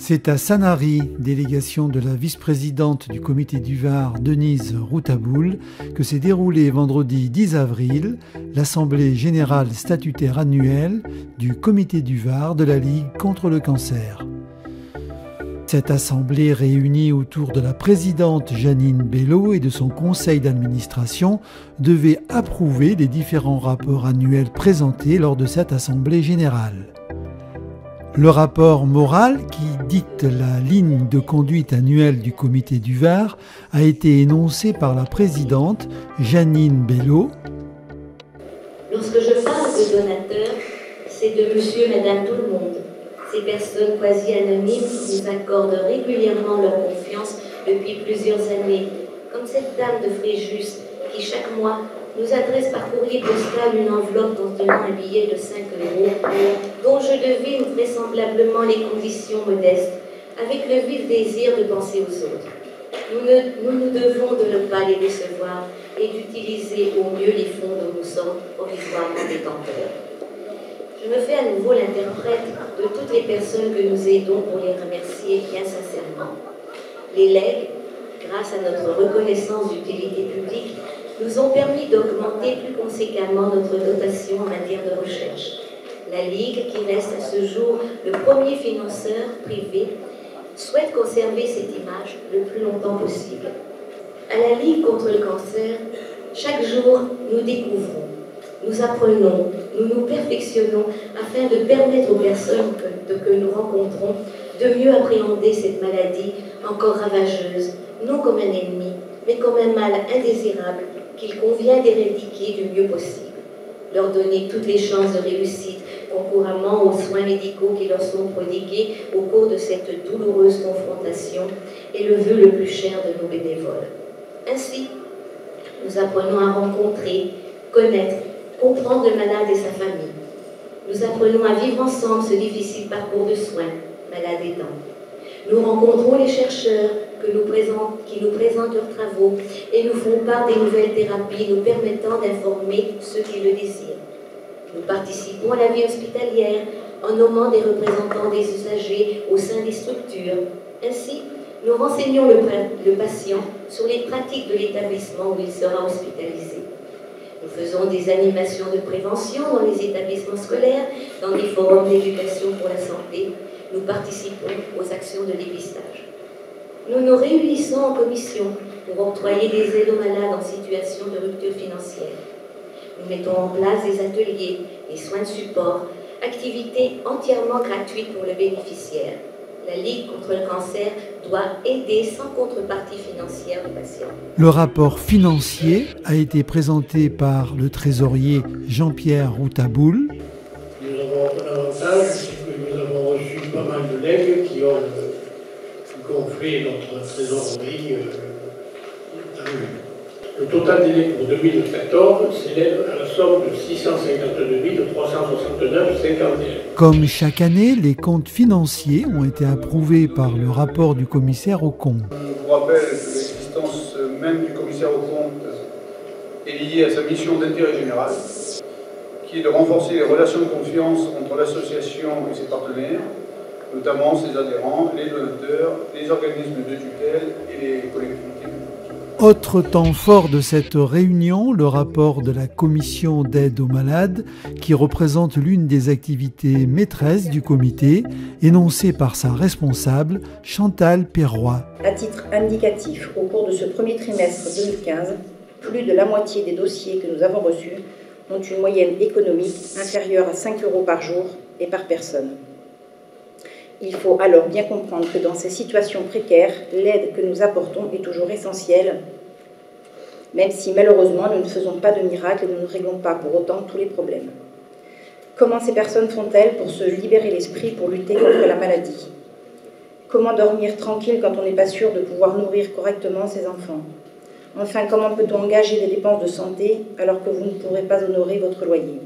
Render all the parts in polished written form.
C'est à Sanary, délégation de la vice-présidente du comité du Var, Denise Routaboul, que s'est déroulée vendredi 10 avril l'Assemblée générale statutaire annuelle du comité du Var de la Ligue contre le cancer. Cette assemblée réunie autour de la présidente Janine Bello et de son conseil d'administration devait approuver les différents rapports annuels présentés lors de cette assemblée générale. Le rapport moral, qui dicte la ligne de conduite annuelle du comité du Var, a été énoncé par la présidente Janine Bello. Lorsque je parle de donateurs, c'est de monsieur, madame, tout le monde. Ces personnes quasi anonymes nous accordent régulièrement leur confiance depuis plusieurs années, comme cette dame de Fréjus qui chaque mois nous adresse par courrier postal une enveloppe contenant un billet de 5 €, dont je devine vraisemblablement les conditions modestes, avec le vif désir de penser aux autres. Nous devons de ne pas les décevoir et d'utiliser au mieux les fonds dont nous sommes provisoirement détenteurs. Je me fais à nouveau l'interprète de toutes les personnes que nous aidons pour les remercier bien sincèrement. Les legs, grâce à notre reconnaissance d'utilité publique, nous ont permis d'augmenter plus conséquemment notre dotation en matière de recherche. La Ligue, qui reste à ce jour le premier financeur privé, souhaite conserver cette image le plus longtemps possible. À la Ligue contre le cancer, chaque jour, nous découvrons, nous apprenons, nous nous perfectionnons afin de permettre aux personnes que nous rencontrons de mieux appréhender cette maladie encore ravageuse, non comme un ennemi, mais comme un mal indésirable qu'il convient d'éradiquer du mieux possible. Leur donner toutes les chances de réussite, concouramment aux soins médicaux qui leur sont prodigués au cours de cette douloureuse confrontation est le vœu le plus cher de nos bénévoles. Ainsi, nous apprenons à rencontrer, connaître, comprendre le malade et sa famille. Nous apprenons à vivre ensemble ce difficile parcours de soins, malade aidant. Nous rencontrons les chercheurs qui nous présentent leurs travaux et nous font part des nouvelles thérapies nous permettant d'informer ceux qui le désirent. Nous participons à la vie hospitalière en nommant des représentants des usagers au sein des structures. Ainsi, nous renseignons le patient sur les pratiques de l'établissement où il sera hospitalisé. Nous faisons des animations de prévention dans les établissements scolaires, dans des forums d'éducation pour la santé. Nous participons aux actions de dépistage. Nous nous réunissons en commission pour octroyer des aides aux malades en situation de rupture financière. Nous mettons en place des ateliers, des soins de support, activités entièrement gratuites pour le bénéficiaire. La Ligue contre le cancer doit aider sans contrepartie financière le patient. Le rapport financier a été présenté par le trésorier Jean-Pierre Routaboul. Nous avons un avantage, c'est que nous avons reçu pas mal de legs qui ont gonflé notre trésorerie annuelle. Le total des legs pour 2014 s'élève à la somme de 652 369,51. Comme chaque année, les comptes financiers ont été approuvés par le rapport du commissaire aux comptes. Je vous rappelle que l'existence même du commissaire aux comptes est liée à sa mission d'intérêt général, qui est de renforcer les relations de confiance entre l'association et ses partenaires, notamment ses adhérents, les donateurs, les organismes de tutelle et les collectivités publiques. Autre temps fort de cette réunion, le rapport de la commission d'aide aux malades, qui représente l'une des activités maîtresses du comité, énoncé par sa responsable, Chantal Perroy. À titre indicatif, au cours de ce premier trimestre 2015, plus de la moitié des dossiers que nous avons reçus ont une moyenne économique inférieure à 5 € par jour et par personne. Il faut alors bien comprendre que dans ces situations précaires, l'aide que nous apportons est toujours essentielle, même si malheureusement nous ne faisons pas de miracle et nous ne réglons pas pour autant tous les problèmes. Comment ces personnes font-elles pour se libérer l'esprit pour lutter contre la maladie? Comment dormir tranquille quand on n'est pas sûr de pouvoir nourrir correctement ses enfants? Enfin, comment peut-on engager des dépenses de santé alors que vous ne pourrez pas honorer votre loyer?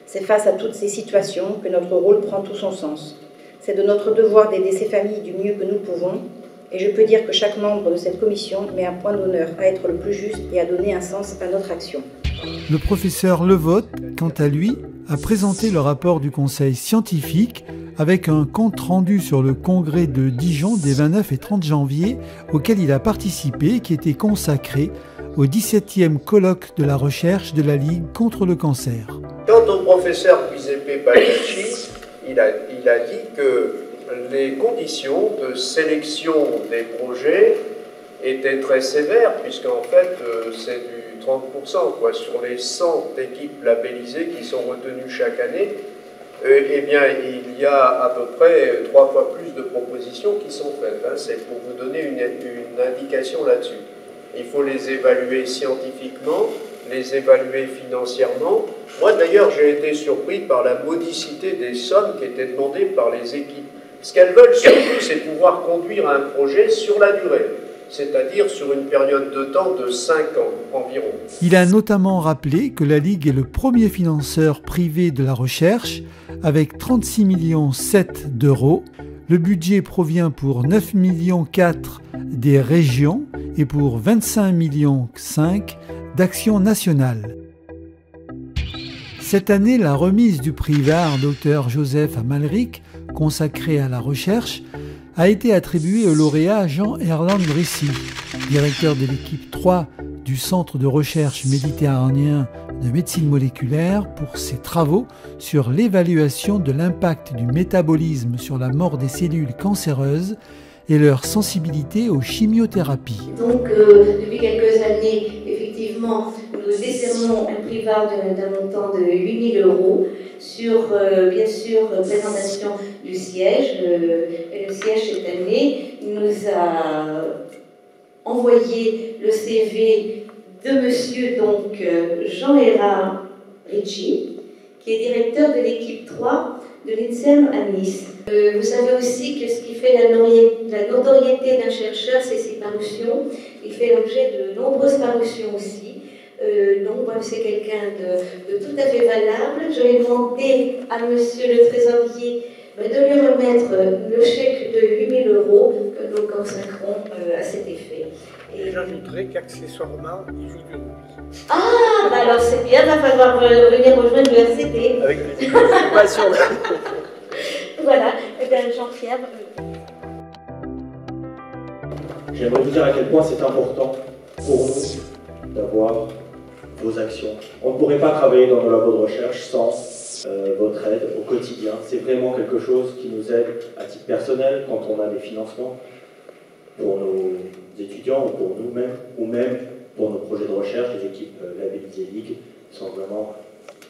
C'est face à toutes ces situations que notre rôle prend tout son sens. C'est de notre devoir d'aider ces familles du mieux que nous pouvons, et je peux dire que chaque membre de cette commission met un point d'honneur à être le plus juste et à donner un sens à notre action. Le professeur Levotte, quant à lui, a présenté le rapport du conseil scientifique avec un compte-rendu sur le congrès de Dijon des 29 et 30 janvier auquel il a participé, qui était consacré au 17e colloque de la recherche de la Ligue contre le cancer. Quant au professeur Giuseppe Pagliacci, il a dit que les conditions de sélection des projets étaient très sévères, puisqu'en fait c'est du 30%, quoi, sur les 100 équipes labellisées qui sont retenues chaque année. Eh bien, il y a à peu près 3 fois plus de propositions qui sont faites. Hein. C'est pour vous donner une indication là-dessus. Il faut les évaluer scientifiquement, les évaluer financièrement. Moi, d'ailleurs, j'ai été surpris par la modicité des sommes qui étaient demandées par les équipes. Ce qu'elles veulent surtout, c'est pouvoir conduire un projet sur la durée, c'est-à-dire sur une période de temps de 5 ans environ. Il a notamment rappelé que la Ligue est le premier financeur privé de la recherche, avec 36,7 millions d'euros. Le budget provient pour 9,4 millions des régions et pour 25,5 millions d'actions nationales. Cette année, la remise du prix Var Dr Joseph Amalric, consacré à la recherche, a été attribuée au lauréat Jean-Erland Brissy, directeur de l'équipe 3 du Centre de recherche méditerranéen de médecine moléculaire, pour ses travaux sur l'évaluation de l'impact du métabolisme sur la mort des cellules cancéreuses et leur sensibilité aux chimiothérapies. Donc, depuis quelques années, effectivement, nous décernons un prix Var d'un montant de 8 000 € sur, bien sûr, présentation du siège. Et le siège, cette année, nous a envoyé le CV de monsieur donc, Jean-Hérard Ricci, qui est directeur de l'équipe 3 de l'INSERM à Nice. Vous savez aussi que ce qui fait la notoriété d'un chercheur, c'est ses parutions. Il fait l'objet de nombreuses parutions aussi. Donc, c'est quelqu'un de tout à fait valable. Je vais demander à monsieur le trésorier de lui remettre le chèque de 8 000 € que nous consacrons à cet effet. Et j'ajouterais qu'accessoirement, il joue du rugby. Ah, bah alors c'est bien, il va falloir venir rejoindre le RCT. Avec des passion. Voilà, et bien Jean-Pierre. J'aimerais vous dire à quel point c'est important pour nous d'avoir vos actions. On ne pourrait pas travailler dans nos labos de recherche sans votre aide au quotidien. C'est vraiment quelque chose qui nous aide à titre personnel quand on a des financements pour nos étudiants ou pour nous-mêmes, ou même pour nos projets de recherche. Les équipes labellisées Ligue sont vraiment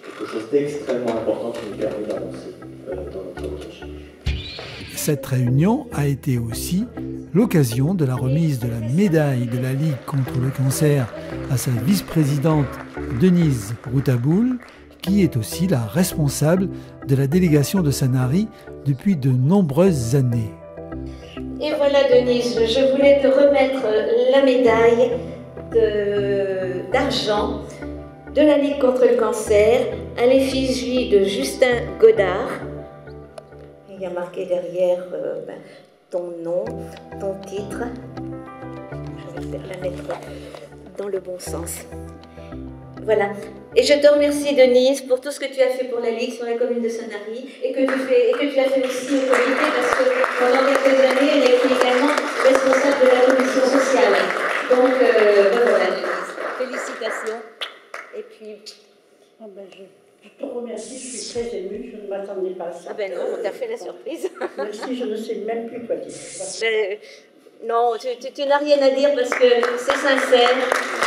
quelque chose d'extrêmement important qui nous permet d'avancer dans notre recherche. Cette réunion a été aussi l'occasion de la remise de la médaille de la Ligue contre le cancer à sa vice-présidente Denise Routaboul, qui est aussi la responsable de la délégation de Sanary depuis de nombreuses années. Et voilà Denise, je voulais te remettre la médaille d'argent de la Ligue contre le cancer à l'effigie de Justin Godard. Il y a marqué derrière ton nom, ton titre. Je vais la mettre dans le bon sens. Voilà. Et je te remercie Denise pour tout ce que tu as fait pour la Ligue sur la commune de Sanary et que tu as fait aussi au comité, parce que pendant quelques années, elle a été également responsable de la commission sociale. Donc voilà Denise. Félicitations. Et puis... Je te remercie, je suis très émue, je ne m'attendais pas à ça. Ah ben non, on t'a fait la surprise. Merci, je ne sais même plus quoi dire. Non, tu n'as rien à dire parce que c'est sincère.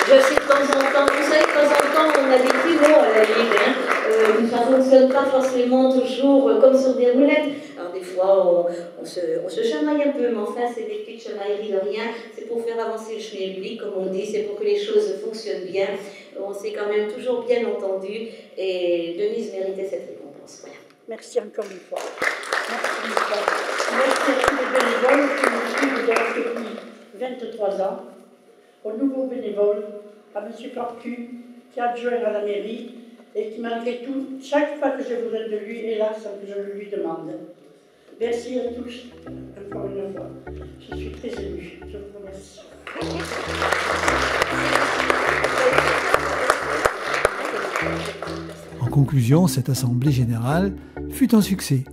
Je sais de temps en temps, vous savez, de temps en temps, on a des plus hauts à la Ligue. Ça ne fonctionne pas forcément toujours comme sur des roulettes. Alors des fois, on se chamaille un peu, mais enfin, c'est des petites chamailleries de rien. C'est pour faire avancer le schmilblick, comme on dit, c'est pour que les choses fonctionnent bien. On s'est quand même toujours bien entendu et Denise méritait cette récompense. Voilà. Merci encore une fois. Merci une fois. Merci à tous les bénévoles qui nous suivent depuis 23 ans, aux nouveaux bénévoles, à M. Corcu, qui est adjoint à la mairie et qui, malgré tout, chaque fois que j'ai besoin de lui, est là sans que je le lui demande. Merci à tous, encore une fois. Je suis très émue. Je vous remercie. En conclusion, cette assemblée générale fut un succès.